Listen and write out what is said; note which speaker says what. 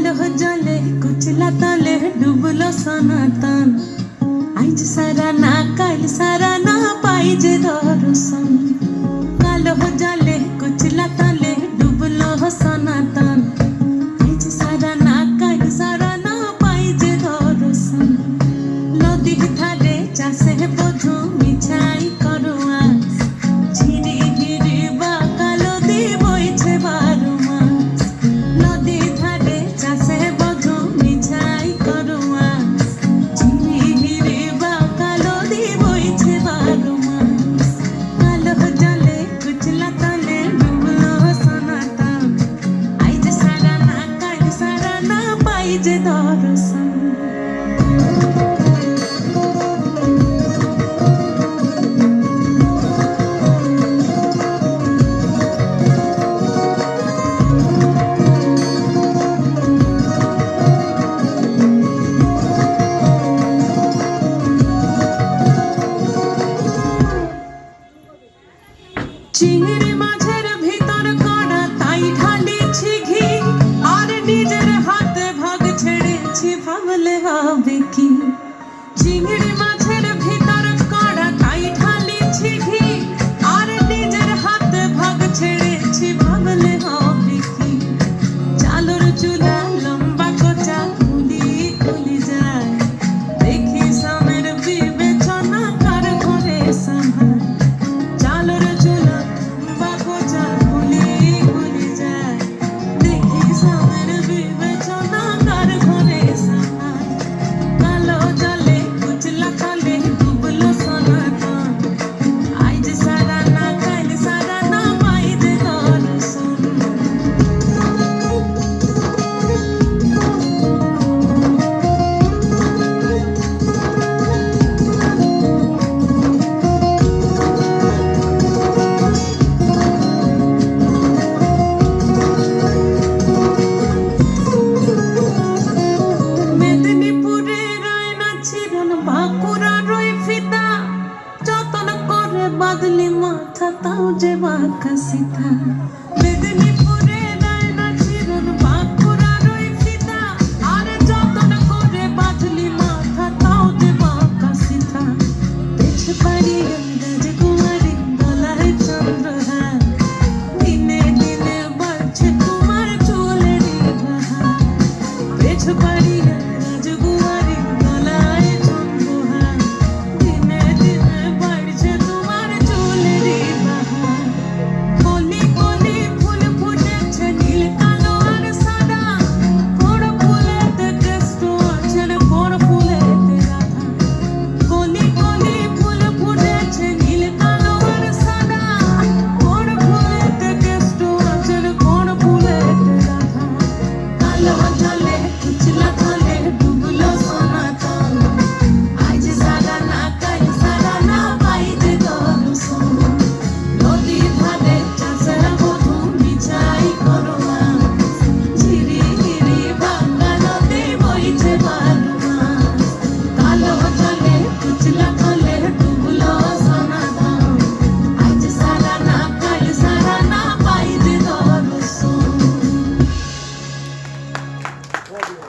Speaker 1: কালো জলে কুচলা তলে ডুবলো সনাতন। আজ সারা না কাল সারা না পাই যে দর্শন। কালো জলে কুচলা তলে ডুবলো সনাতন। আজ সারা না কাল সারা না পাই যে দর্শন। নদী ধারে চাষে বধু মিছাই করো আস। ঝিরি হিরি বা কালো দি বইছে বারো মাস। নদী ধারে চাষে বধু মিছাই করো আস। ঝিরি হিরি বা কালো দি বইছে বারো মাস। কালো জলে কুচলা তলে ডুবলো সনাতন। আইজ সারা না কাল সারা না পাই যে দর্শন। চিংড়ি মাছের ভিতর কড়া তাই ঢালিছি ঘি। আর নিজের হাতে ভাগ ছেড়েছি ভাবলে হবে কি। চিংড়ি মাছের ভিতর কড়া তাই ঢালিছি ঘি। আর নিজের হাতে ভাগ ছেড়েছি ভাবলে হবে কি। চালুর চুলা লম্বা কোচা খুলি খুলি যায়। দেখি সামের বিবেচনা কার ঘরে সামায়। চালুর চুলা লম্বা কোচা খুলি খুলি যায়। দেখি সামের বিবেচনা কার ঘরে সামায়। কালো জলে কুচলা তলে ডুবলো সনাতন। আইজ সারা না কাল সারা না পাই যে দর্শন। মেদিনীপুরের আয়না ছিলেন বাঁকুড়ার ওই ফিতা। যতন করে বাদলি মাথা তাও যে বাঁকা সিধা। মেদিনীপুরের আয়না ছিলেন বাঁকুড়ার ওই ফিতা। আর যতন করে বাদলি মাথা তাও যে বাঁকা সিধা। পেছ পাড়িয়ে রাজকুমারী গলায় চন্দ্রহার। দিনে দিনে বাড়ছে তোমার চুলেরই বাহার। পেছ পাড়িয়ে রাজকুমারী গলায় চন্দ্রহার। দিনে দিনে বাড়ছে তোমার চুলেরই বাহার। কলি কলি ফুল ফুটেছে নীল কালো আর সাদা। কোন ফুলেতে কৃষ্ণ আছেন কোন ফুলেতে রাধা। কলি কলি ফুল ফুটেছে নীল কালো আর সাদা। কোন ফুলেতে কৃষ্ণ আছেন কোন ফুলেতে রাধা। কালো জলে কুচলা তলে ডুবলো সনাতন। আজ সারা না কাল সারা না পাই যে দর্শন। নদী ধারে চাষের বধু মিছাই করো আস। ঝিরি হিরি বাংলা নদী বইছে বারো মাস। কালো জলে কুচলা